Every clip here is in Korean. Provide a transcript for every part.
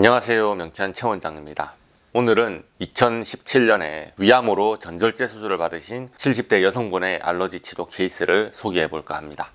안녕하세요. 명쾌한 최 원장입니다. 오늘은 2017년에 위암으로 전절제 수술을 받으신 70대 여성분의 알러지 치료 케이스를 소개해 볼까 합니다.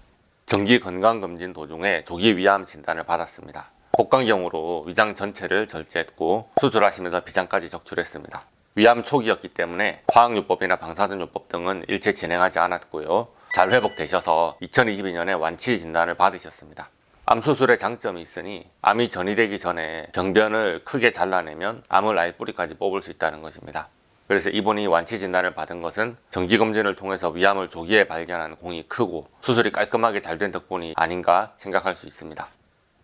정기 건강검진 도중에 조기 위암 진단을 받았습니다. 복강경으로 위장 전체를 절제했고 수술하시면서 비장까지 적출했습니다. 위암 초기였기 때문에 화학요법이나 방사선요법 등은 일체 진행하지 않았고요. 잘 회복되셔서 2022년에 완치 진단을 받으셨습니다. 암 수술의 장점이 있으니 암이 전이되기 전에 병변을 크게 잘라내면 암을 아예 뿌리까지 뽑을 수 있다는 것입니다. 그래서 이분이 완치 진단을 받은 것은 정기검진을 통해서 위암을 조기에 발견한 공이 크고 수술이 깔끔하게 잘 된 덕분이 아닌가 생각할 수 있습니다.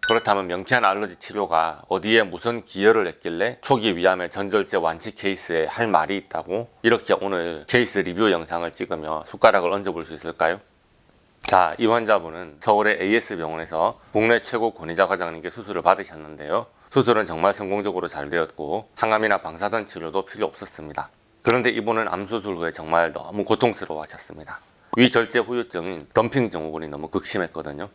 그렇다면 명쾌한 알러지 치료가 어디에 무슨 기여를 했길래 초기 위암의 전절제 완치 케이스에 할 말이 있다고 이렇게 오늘 케이스 리뷰 영상을 찍으며 숟가락을 얹어볼 수 있을까요? 자, 이 환자분은 서울의 AS병원에서 국내 최고 권위자 과장님께 수술을 받으셨는데요. 수술은 정말 성공적으로 잘 되었고 항암이나 방사선 치료도 필요 없었습니다. 그런데 이분은 암 수술 후에 정말 너무 고통스러워 하셨습니다. 위절제 후유증인 덤핑 증후군이 너무 극심했거든요.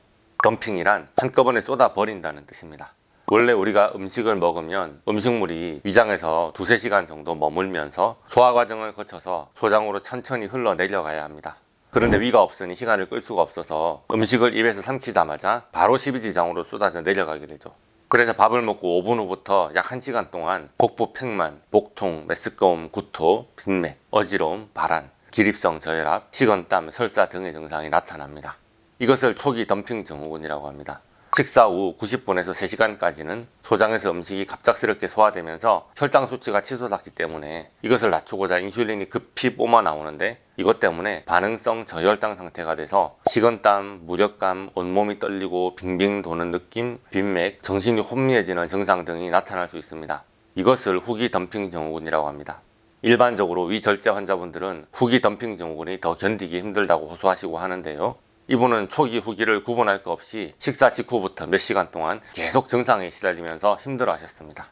덤핑이란 한꺼번에 쏟아 버린다는 뜻입니다. 원래 우리가 음식을 먹으면 음식물이 위장에서 2~3시간 정도 머물면서 소화 과정을 거쳐서 소장으로 천천히 흘러내려가야 합니다. 그런데 위가 없으니 시간을 끌 수가 없어서 음식을 입에서 삼키자마자 바로 십이지장으로 쏟아져 내려가게 되죠. 그래서 밥을 먹고 5분 후부터 약 1시간 동안 복부 팽만, 복통, 메스꺼움, 구토, 빈맥, 어지러움, 발한, 기립성 저혈압, 식은땀, 설사 등의 증상이 나타납니다. 이것을 초기 덤핑 증후군이라고 합니다. 식사 후 90분에서 3시간까지는 소장에서 음식이 갑작스럽게 소화되면서 혈당 수치가 치솟았기 때문에 이것을 낮추고자 인슐린이 급히 뿜어 나오는데 이것 때문에 반응성 저혈당 상태가 돼서 식은땀, 무력감, 온몸이 떨리고 빙빙 도는 느낌, 빈맥, 정신이 혼미해지는 증상 등이 나타날 수 있습니다. 이것을 후기 덤핑 증후군이라고 합니다. 일반적으로 위절제 환자분들은 후기 덤핑 증후군이 더 견디기 힘들다고 호소하시고 하는데요. 이분은 초기 후기를 구분할 것 없이 식사 직후부터 몇 시간 동안 계속 증상에 시달리면서 힘들어 하셨습니다.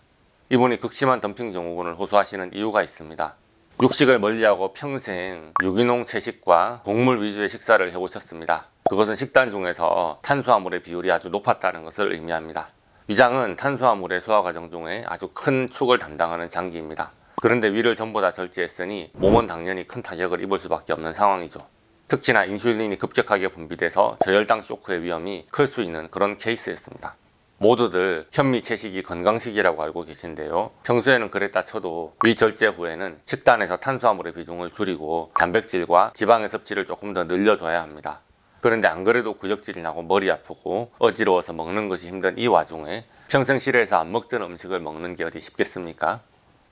이분이 극심한 덤핑 증후군을 호소하시는 이유가 있습니다. 육식을 멀리하고 평생 유기농 채식과 곡물 위주의 식사를 해오셨습니다. 그것은 식단 중에서 탄수화물의 비율이 아주 높았다는 것을 의미합니다. 위장은 탄수화물의 소화 과정 중에 아주 큰 축을 담당하는 장기입니다. 그런데 위를 전부 다 절제했으니 몸은 당연히 큰 타격을 입을 수밖에 없는 상황이죠. 특히나 인슐린이 급격하게 분비돼서 저혈당 쇼크의 위험이 클 수 있는 그런 케이스였습니다. 모두들 현미 채식이 건강식이라고 알고 계신데요. 평소에는 그랬다 쳐도 위절제 후에는 식단에서 탄수화물의 비중을 줄이고 단백질과 지방의 섭취를 조금 더 늘려줘야 합니다. 그런데 안 그래도 구역질이 나고 머리 아프고 어지러워서 먹는 것이 힘든 이 와중에 평생 싫어해서 안 먹던 음식을 먹는 게 어디 쉽겠습니까?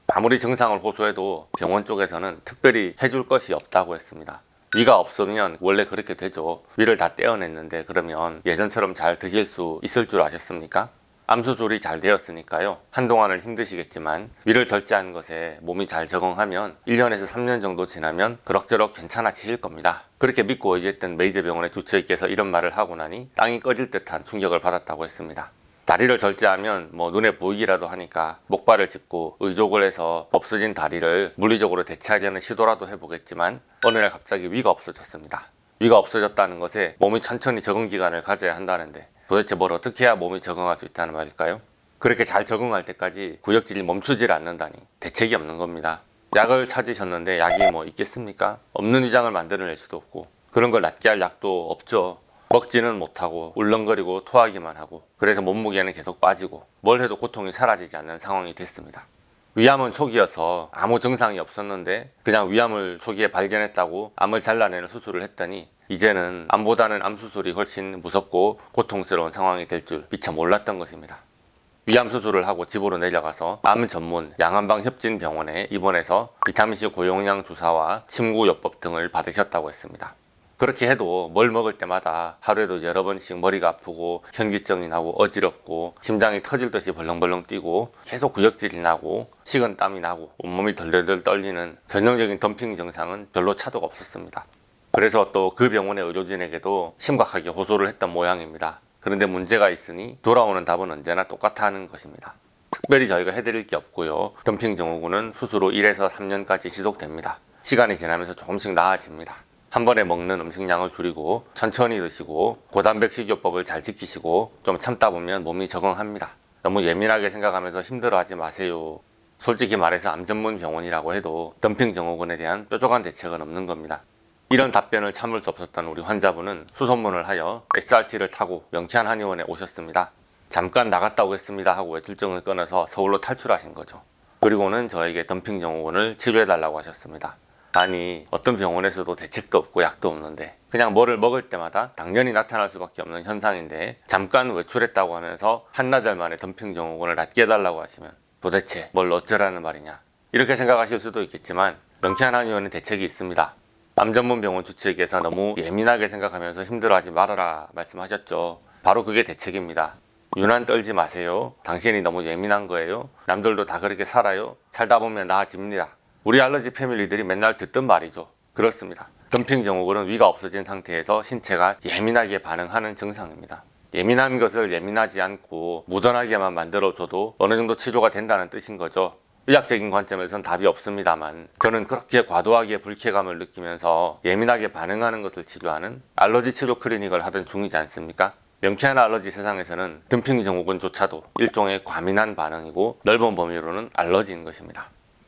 아무리 증상을 호소해도 병원 쪽에서는 특별히 해줄 것이 없다고 했습니다. 위가 없으면 원래 그렇게 되죠. 위를 다 떼어냈는데 그러면 예전처럼 잘 드실 수 있을 줄 아셨습니까? 암 수술이 잘 되었으니까요. 한동안은 힘드시겠지만 위를 절제하는 것에 몸이 잘 적응하면 1년에서 3년 정도 지나면 그럭저럭 괜찮아지실 겁니다. 그렇게 믿고 의지했던 메이저 병원의 주치의께서 이런 말을 하고 나니 땅이 꺼질 듯한 충격을 받았다고 했습니다. 다리를 절제하면 눈에 보이기라도 하니까 목발을 짚고 의족을 해서 없어진 다리를 물리적으로 대체하려는 시도라도 해보겠지만 어느 날 갑자기 위가 없어졌습니다. 위가 없어졌다는 것에 몸이 천천히 적응 기간을 가져야 한다는데 도대체 뭘 어떻게 해야 몸이 적응할 수 있다는 말일까요? 그렇게 잘 적응할 때까지 구역질이 멈추질 않는다니 대책이 없는 겁니다. 약을 찾으셨는데 약이 있겠습니까? 없는 위장을 만들어낼 수도 없고 그런 걸 낫게 할 약도 없죠. 먹지는 못하고 울렁거리고 토하기만 하고 그래서 몸무게는 계속 빠지고 뭘 해도 고통이 사라지지 않는 상황이 됐습니다. 위암은 초기여서 아무 증상이 없었는데 그냥 위암을 초기에 발견했다고 암을 잘라내는 수술을 했더니 이제는 암보다는 암 수술이 훨씬 무섭고 고통스러운 상황이 될 줄 미처 몰랐던 것입니다. 위암 수술을 하고 집으로 내려가서 암 전문 양안방 협진병원에 입원해서 비타민C 고용량 주사와 침구요법 등을 받으셨다고 했습니다. 그렇게 해도 뭘 먹을 때마다 하루에도 여러 번씩 머리가 아프고 현기증이 나고 어지럽고 심장이 터질 듯이 벌렁벌렁 뛰고 계속 구역질이 나고 식은땀이 나고 온몸이 덜덜덜 떨리는 전형적인 덤핑 증상은 별로 차도가 없었습니다. 그래서 또 그 병원의 의료진에게도 심각하게 호소를 했던 모양입니다. 그런데 문제가 있으니 돌아오는 답은 언제나 똑같아 하는 것입니다. 특별히 저희가 해드릴 게 없고요. 덤핑 증후군은 수술 후 1에서 3년까지 지속됩니다. 시간이 지나면서 조금씩 나아집니다. 한 번에 먹는 음식량을 줄이고 천천히 드시고 고단백 식이요법을 잘 지키시고 좀 참다 보면 몸이 적응합니다. 너무 예민하게 생각하면서 힘들어하지 마세요. 솔직히 말해서 암 전문 병원이라고 해도 덤핑 증후군에 대한 뾰족한 대책은 없는 겁니다. 이런 답변을 참을 수 없었던 우리 환자분은 수소문을 하여 SRT를 타고 명치한 한의원에 오셨습니다. 잠깐 나갔다 오겠습니다 하고 외출증을 끊어서 서울로 탈출하신 거죠. 그리고는 저에게 덤핑 증후군을 치료해달라고 하셨습니다. 아니, 어떤 병원에서도 대책도 없고 약도 없는데 그냥 뭐를 먹을 때마다 당연히 나타날 수밖에 없는 현상인데 잠깐 외출했다고 하면서 한나절 만에 덤핑 증후군을 낫게 해달라고 하시면 도대체 뭘 어쩌라는 말이냐, 이렇게 생각하실 수도 있겠지만 명치한 한의원에 대책이 있습니다. 암 전문 병원 주치의께서 너무 예민하게 생각하면서 힘들어하지 말아라 말씀하셨죠. 바로 그게 대책입니다. 유난 떨지 마세요. 당신이 너무 예민한 거예요. 남들도 다 그렇게 살아요. 살다 보면 나아집니다. 우리 알러지 패밀리들이 맨날 듣던 말이죠. 그렇습니다. 덤핑 증후군은 위가 없어진 상태에서 신체가 예민하게 반응하는 증상입니다. 예민한 것을 예민하지 않고 무던하게만 만들어줘도 어느 정도 치료가 된다는 뜻인 거죠. 의학적인 관점에선 답이 없습니다만 저는 그렇게 과도하게 불쾌감을 느끼면서 예민하게 반응하는 것을 치료하는 알러지 치료 클리닉을 하던 중이지 않습니까? 명쾌한 알러지 세상에서는 덤핑 증후군조차도 일종의 과민한 반응이고 넓은 범위로는 알러지인 것입니다.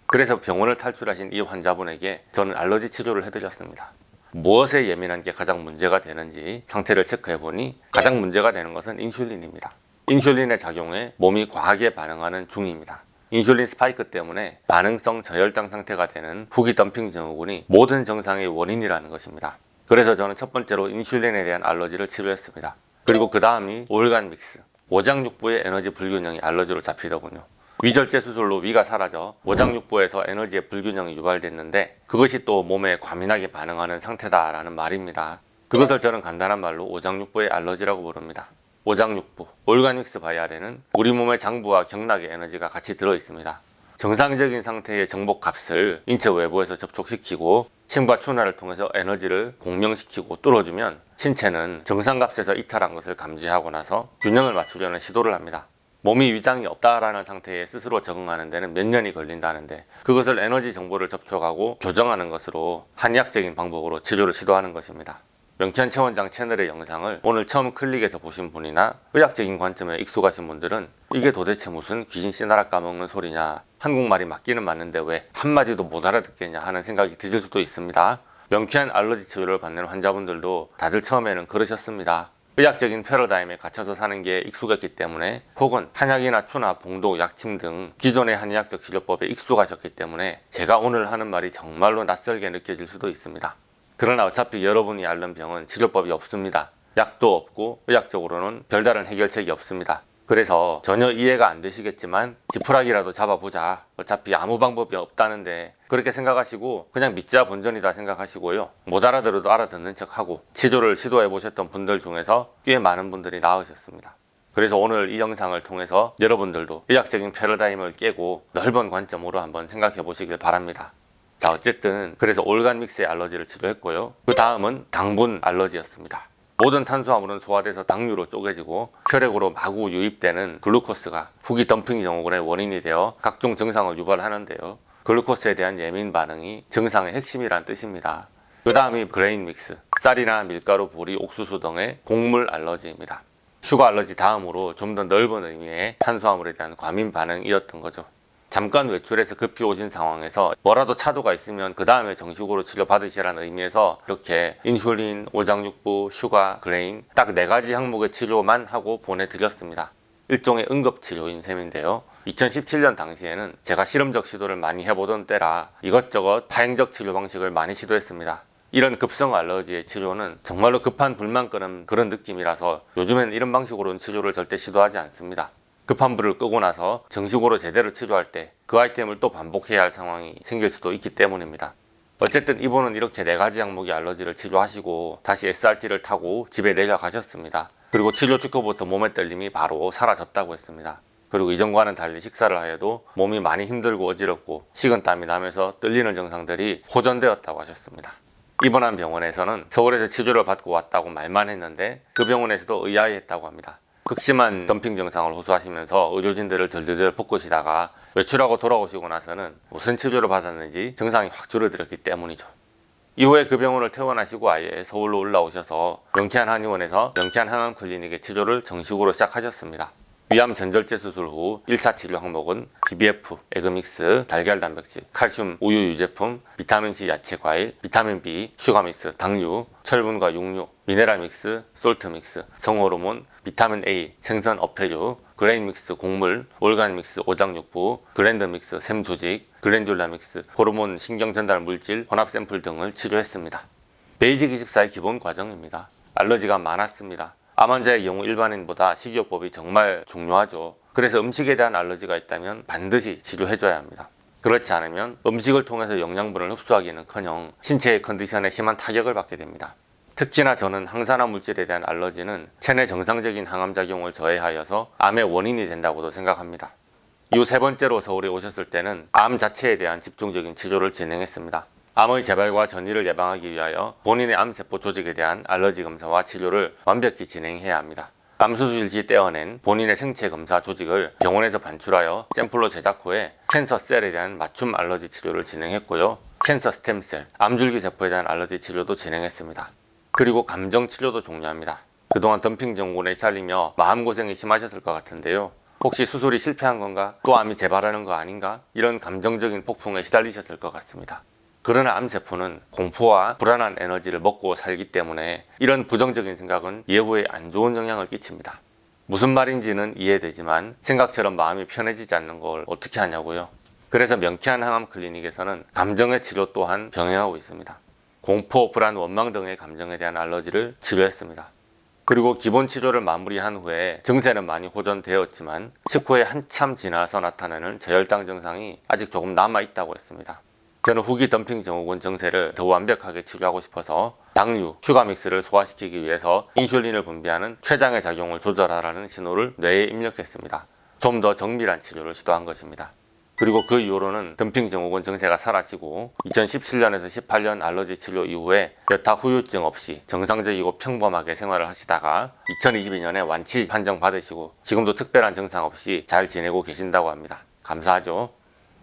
그래서 병원을 탈출하신 이 환자분에게 저는 알러지 치료를 해드렸습니다. 무엇에 예민한 게 가장 문제가 되는지 상태를 체크해보니 가장 문제가 되는 것은 인슐린입니다. 인슐린의 작용에 몸이 과하게 반응하는 중입니다. 인슐린 스파이크 때문에 반응성 저혈당 상태가 되는 후기 덤핑 증후군이 모든 증상의 원인이라는 것입니다. 그래서 저는 첫 번째로 인슐린에 대한 알러지를 치료했습니다. 그리고 그 다음이 올간 믹스, 오장육부의 에너지 불균형이 알러지로 잡히더군요. 위절제 수술로 위가 사라져 오장육부에서 에너지의 불균형이 유발됐는데 그것이 또 몸에 과민하게 반응하는 상태다라는 말입니다. 그것을 저는 간단한 말로 오장육부의 알러지라고 부릅니다. 오장육부, 올가닉스 바이알에는 우리 몸의 장부와 경락의 에너지가 같이 들어있습니다. 정상적인 상태의 정복 값을 인체 외부에서 접촉시키고 심과 추나를 통해서 에너지를 공명시키고 뚫어주면 신체는 정상값에서 이탈한 것을 감지하고 나서 균형을 맞추려는 시도를 합니다. 몸이 위장이 없다라는 상태에 스스로 적응하는 데는 몇 년이 걸린다는데 그것을 에너지 정보를 접촉하고 교정하는 것으로 한의학적인 방법으로 치료를 시도하는 것입니다. 명치한 최원장 채널의 영상을 오늘 처음 클릭해서 보신 분이나 의학적인 관점에 익숙하신 분들은 이게 도대체 무슨 귀신 씨나라 까먹는 소리냐, 한국말이 맞기는 맞는데 왜 한마디도 못 알아듣겠냐 하는 생각이 드실 수도 있습니다. 명치한 알러지 치료를 받는 환자분들도 다들 처음에는 그러셨습니다. 의학적인 패러다임에 갇혀서 사는 게 익숙했기 때문에 혹은 한약이나 추나 봉도, 약침 등 기존의 한의학적 치료법에 익숙하셨기 때문에 제가 오늘 하는 말이 정말로 낯설게 느껴질 수도 있습니다. 그러나 어차피 여러분이 앓는 병은 치료법이 없습니다. 약도 없고 의학적으로는 별다른 해결책이 없습니다. 그래서 전혀 이해가 안 되시겠지만 지푸라기라도 잡아보자, 어차피 아무 방법이 없다는데 그렇게 생각하시고 그냥 믿자 본전이다 생각하시고요, 못 알아들어도 알아듣는 척하고 치료를 시도해 보셨던 분들 중에서 꽤 많은 분들이 나으셨습니다. 그래서 오늘 이 영상을 통해서 여러분들도 의학적인 패러다임을 깨고 넓은 관점으로 한번 생각해 보시길 바랍니다. 자, 어쨌든 그래서 올간 믹스의 알러지를 치료했고요. 그 다음은 당분 알러지였습니다. 모든 탄수화물은 소화돼서 당류로 쪼개지고 혈액으로 마구 유입되는 글루코스가 후기 덤핑 증후군의 원인이 되어 각종 증상을 유발하는데요. 글루코스에 대한 예민 반응이 증상의 핵심이란 뜻입니다. 그 다음이 그레인 믹스, 쌀이나 밀가루, 보리, 옥수수 등의 곡물 알러지입니다. 슈가 알러지 다음으로 좀 더 넓은 의미의 탄수화물에 대한 과민 반응이었던 거죠. 잠깐 외출해서 급히 오신 상황에서 뭐라도 차도가 있으면 그 다음에 정식으로 치료받으시라는 의미에서 이렇게 인슐린, 오장육부, 슈가, 그레인 딱 4가지 항목의 치료만 하고 보내드렸습니다. 일종의 응급치료인 셈인데요. 2017년 당시에는 제가 실험적 시도를 많이 해보던 때라 이것저것 파행적 치료 방식을 많이 시도했습니다. 이런 급성 알러지의 치료는 정말로 급한 불만 끄는 그런 느낌이라서 요즘엔 이런 방식으로는 치료를 절대 시도하지 않습니다. 급한 불을 끄고 나서 정식으로 제대로 치료할 때 그 아이템을 또 반복해야 할 상황이 생길 수도 있기 때문입니다. 어쨌든 이분은 이렇게 4가지 항목의 알러지를 치료하시고 다시 SRT를 타고 집에 내려가셨습니다. 그리고 치료 직후부터 몸의 떨림이 바로 사라졌다고 했습니다. 그리고 이전과는 달리 식사를 하여도 몸이 많이 힘들고 어지럽고 식은땀이 나면서 떨리는 증상들이 호전되었다고 하셨습니다. 입원한 병원에서는 서울에서 치료를 받고 왔다고 말만 했는데 그 병원에서도 의아해했다고 합니다. 극심한 덤핑 증상을 호소하시면서 의료진들을 덜덜덜 볶으시다가 외출하고 돌아오시고 나서는 무슨 치료를 받았는지 증상이 확 줄어들었기 때문이죠. 이후에 그 병원을 퇴원하시고 아예 서울로 올라오셔서 명치한 한의원에서 명치한 항암 클리닉의 치료를 정식으로 시작하셨습니다. 위암 전절제 수술 후 1차 치료 항목은 BBF, 에그믹스, 달걀 단백질, 칼슘 우유 유제품, 비타민C 야채 과일, 비타민 B, 슈가 믹스, 당류, 철분과 육류, 미네랄 믹스, 솔트 믹스, 성호르몬, 비타민 A, 생선 어패류, 그레인 믹스 곡물, 올간 믹스 오장육부, 글랜드 믹스 샘 조직, 글렌듈라 믹스, 호르몬 신경 전달 물질, 혼합 샘플 등을 치료했습니다. 베이직 24의 기본 과정입니다. 알러지가 많았습니다. 암 환자의 경우 일반인보다 식이요법이 정말 중요하죠. 그래서 음식에 대한 알러지가 있다면 반드시 치료해줘야 합니다. 그렇지 않으면 음식을 통해서 영양분을 흡수하기는커녕 신체의 컨디션에 심한 타격을 받게 됩니다. 특히나 저는 항산화 물질에 대한 알러지는 체내 정상적인 항암작용을 저해하여서 암의 원인이 된다고도 생각합니다. 이후 세 번째로 서울에 오셨을 때는 암 자체에 대한 집중적인 치료를 진행했습니다. 암의 재발과 전이를 예방하기 위하여 본인의 암세포 조직에 대한 알러지 검사와 치료를 완벽히 진행해야 합니다. 암 수술 시 떼어낸 본인의 생체 검사 조직을 병원에서 반출하여 샘플로 제작 후에 캔서 셀에 대한 맞춤 알러지 치료를 진행했고요. 캔서 스템셀, 암줄기 세포에 대한 알러지 치료도 진행했습니다. 그리고 감정 치료도 중요합니다. 그동안 덤핑 증후군에 시달리며 마음고생이 심하셨을 것 같은데요. 혹시 수술이 실패한 건가? 또 암이 재발하는 거 아닌가? 이런 감정적인 폭풍에 시달리셨을 것 같습니다. 그러나 암세포는 공포와 불안한 에너지를 먹고 살기 때문에 이런 부정적인 생각은 예후에 안 좋은 영향을 끼칩니다. 무슨 말인지는 이해되지만 생각처럼 마음이 편해지지 않는 걸 어떻게 하냐고요. 그래서 명쾌한 항암 클리닉에서는 감정의 치료 또한 병행하고 있습니다. 공포, 불안, 원망 등의 감정에 대한 알러지를 치료했습니다. 그리고 기본 치료를 마무리한 후에 증세는 많이 호전되었지만 식후에 한참 지나서 나타나는 저혈당 증상이 아직 조금 남아있다고 했습니다. 저는 후기 덤핑 증후군 증세를 더 완벽하게 치료하고 싶어서 당류, 슈가믹스를 소화시키기 위해서 인슐린을 분비하는 췌장의 작용을 조절하라는 신호를 뇌에 입력했습니다. 좀 더 정밀한 치료를 시도한 것입니다. 그리고 그 이후로는 덤핑 증후군 증세가 사라지고 2017년에서 18년 알러지 치료 이후에 여타 후유증 없이 정상적이고 평범하게 생활을 하시다가 2022년에 완치 판정 받으시고 지금도 특별한 증상 없이 잘 지내고 계신다고 합니다. 감사하죠.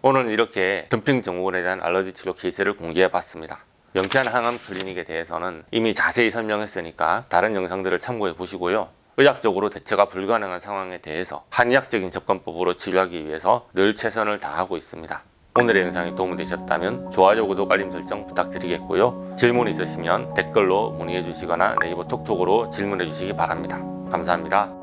오늘은 이렇게 덤핑 증후군에 대한 알러지 치료 케이스를 공개해 봤습니다. 명쾌한 항암 클리닉에 대해서는 이미 자세히 설명했으니까 다른 영상들을 참고해 보시고요. 의학적으로 대처가 불가능한 상황에 대해서 한의학적인 접근법으로 치료하기 위해서 늘 최선을 다하고 있습니다. 오늘의 영상이 도움이 되셨다면 좋아요, 구독, 알림 설정 부탁드리겠고요. 질문 있으시면 댓글로 문의해 주시거나 네이버 톡톡으로 질문해 주시기 바랍니다. 감사합니다.